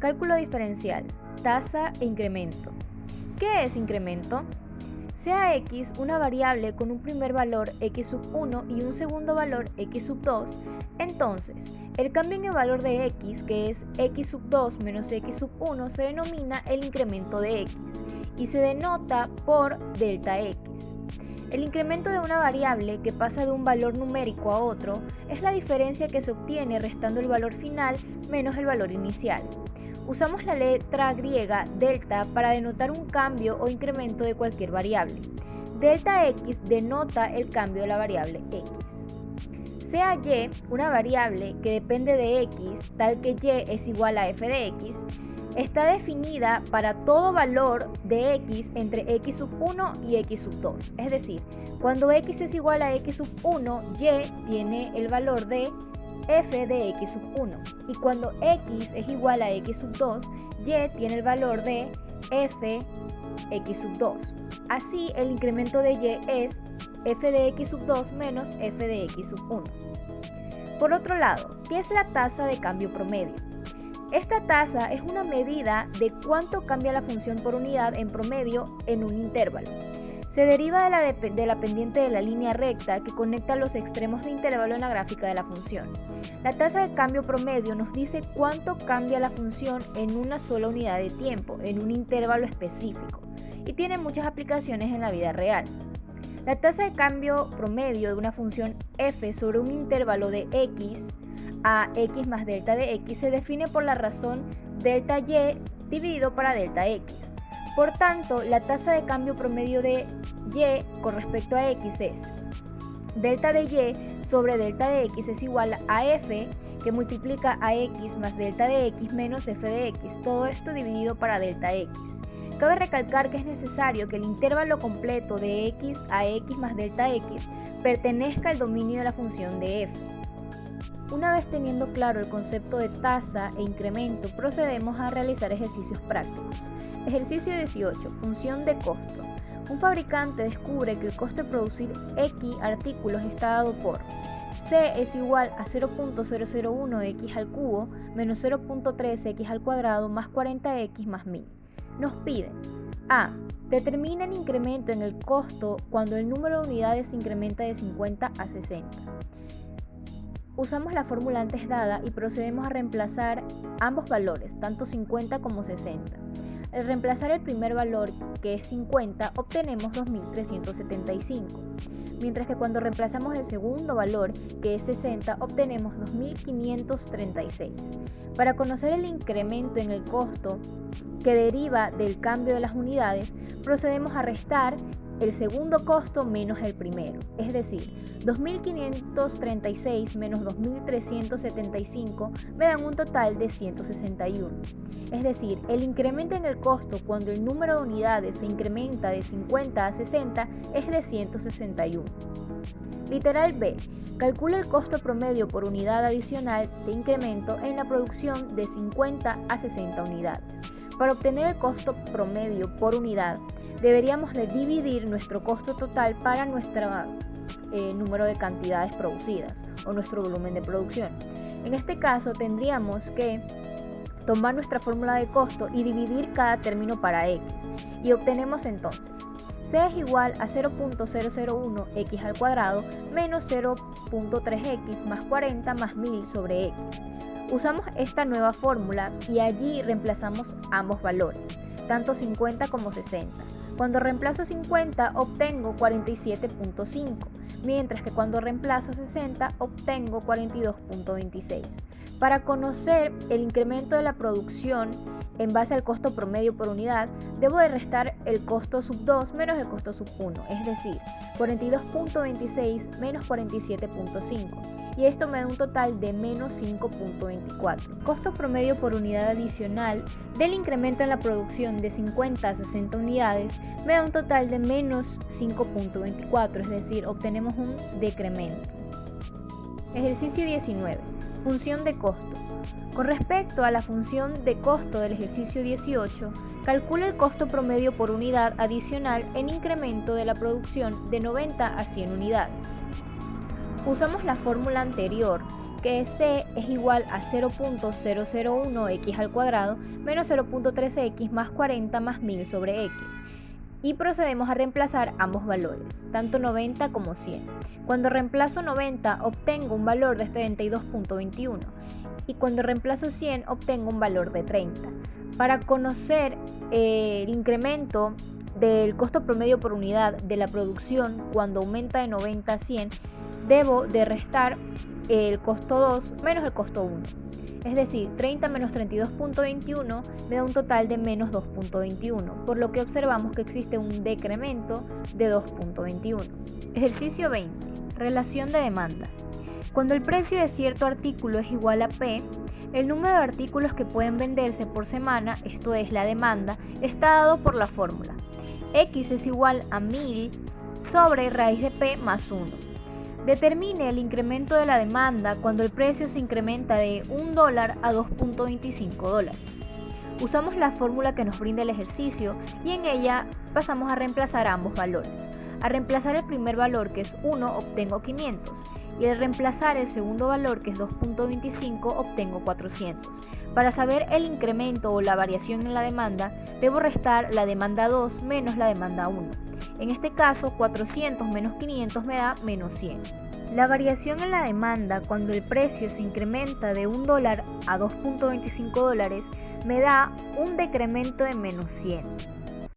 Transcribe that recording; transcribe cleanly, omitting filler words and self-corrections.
Cálculo diferencial, tasa e incremento. ¿Qué es incremento? Sea x una variable con un primer valor x sub 1 y un segundo valor x sub 2, entonces el cambio en el valor de x, que es x sub 2 menos x sub 1, se denomina el incremento de x y se denota por delta x. El incremento de una variable que pasa de un valor numérico a otro es la diferencia que se obtiene restando el valor final menos el valor inicial. Usamos la letra griega delta para denotar un cambio o incremento de cualquier variable. Delta x denota el cambio de la variable x. Sea y una variable que depende de x, tal que y es igual a f de x, está definida para todo valor de x entre x sub 1 y x sub 2. Es decir, cuando x es igual a x sub 1, y tiene el valor de f de x sub 1. Y cuando x es igual a x sub 2, y tiene el valor de f x sub 2. Así, el incremento de y es f de x sub 2 menos f de x sub 1. Por otro lado, ¿qué es la tasa de cambio promedio? Esta tasa es una medida de cuánto cambia la función por unidad en promedio en un intervalo. Se deriva de la pendiente de la línea recta que conecta los extremos de intervalo en la gráfica de la función. La tasa de cambio promedio nos dice cuánto cambia la función en una sola unidad de tiempo, en un intervalo específico, y tiene muchas aplicaciones en la vida real. La tasa de cambio promedio de una función f sobre un intervalo de x a x más delta de x se define por la razón delta y dividido para delta x. Por tanto, la tasa de cambio promedio de y con respecto a x es delta de y sobre delta de x es igual a f que multiplica a x más delta de x menos f de x, todo esto dividido para delta x. Cabe recalcar que es necesario que el intervalo completo de x a x más delta x pertenezca al dominio de la función de f. Una vez teniendo claro el concepto de tasa e incremento, procedemos a realizar ejercicios prácticos. Ejercicio 18. Función de costo. Un fabricante descubre que el costo de producir X artículos está dado por C es igual a 0.001x al cubo menos 0.3x al cuadrado más 40x más 1000. Nos piden A. Determina el incremento en el costo cuando el número de unidades se incrementa de 50 a 60. Usamos la fórmula antes dada y procedemos a reemplazar ambos valores, tanto 50 como 60. Al reemplazar el primer valor, que es 50, obtenemos 2375, mientras que cuando reemplazamos el segundo valor, que es 60, obtenemos 2536. Para conocer el incremento en el costo que deriva del cambio de las unidades, procedemos a restar el segundo costo menos el primero, es decir, 2536 menos 2375 me dan un total de 161. Es decir, el incremento en el costo cuando el número de unidades se incrementa de 50 a 60 es de 161. Literal B. Calcula el costo promedio por unidad adicional de incremento en la producción de 50 a 60 unidades. Para obtener el costo promedio por unidad, deberíamos de dividir nuestro costo total para nuestro número de cantidades producidas o nuestro volumen de producción. En este caso tendríamos que tomar nuestra fórmula de costo y dividir cada término para x y obtenemos entonces C es igual a 0.001x al cuadrado menos 0.3x más 40 más 1000 sobre x. Usamos esta nueva fórmula y allí reemplazamos ambos valores, tanto 50 como 60. Cuando reemplazo 50 obtengo 47.5, mientras que cuando reemplazo 60 obtengo 42.26. Para conocer el incremento de la producción en base al costo promedio por unidad, debo de restar el costo sub 2 menos el costo sub 1, es decir, 42.26 menos 47.5. Y esto me da un total de menos 5.24. Costo promedio por unidad adicional del incremento en la producción de 50 a 60 unidades me da un total de menos 5.24, es decir, obtenemos un decremento. Ejercicio 19. Función de costo. Con respecto a la función de costo del ejercicio 18, calcula el costo promedio por unidad adicional en incremento de la producción de 90 a 100 unidades. Usamos la fórmula anterior que C es igual a 0.001x al cuadrado menos 0.13x más 40 más 1000 sobre x. Y procedemos a reemplazar ambos valores, tanto 90 como 100. Cuando reemplazo 90 obtengo un valor de 72.21 y cuando reemplazo 100 obtengo un valor de 30. Para conocer el incremento del costo promedio por unidad de la producción cuando aumenta de 90 a 100, debo de restar el costo 2 menos el costo 1. Es decir, 30 menos 32.21 me da un total de menos 2.21, por lo que observamos que existe un decremento de 2.21. Ejercicio 20. Relación de demanda. Cuando el precio de cierto artículo es igual a P, el número de artículos que pueden venderse por semana, esto es la demanda, está dado por la fórmula. X es igual a 1000 sobre raíz de P más 1. Determine el incremento de la demanda cuando el precio se incrementa de $1 a $2.25. Usamos la fórmula que nos brinda el ejercicio y en ella pasamos a reemplazar ambos valores. Al reemplazar el primer valor, que es 1, obtengo 500 y al reemplazar el segundo valor, que es 2.25, obtengo 400. Para saber el incremento o la variación en la demanda, debo restar la demanda 2 menos la demanda 1. En este caso, 400 menos 500 me da menos 100. La variación en la demanda cuando el precio se incrementa de $1 a $2.25 me da un decremento de menos 100.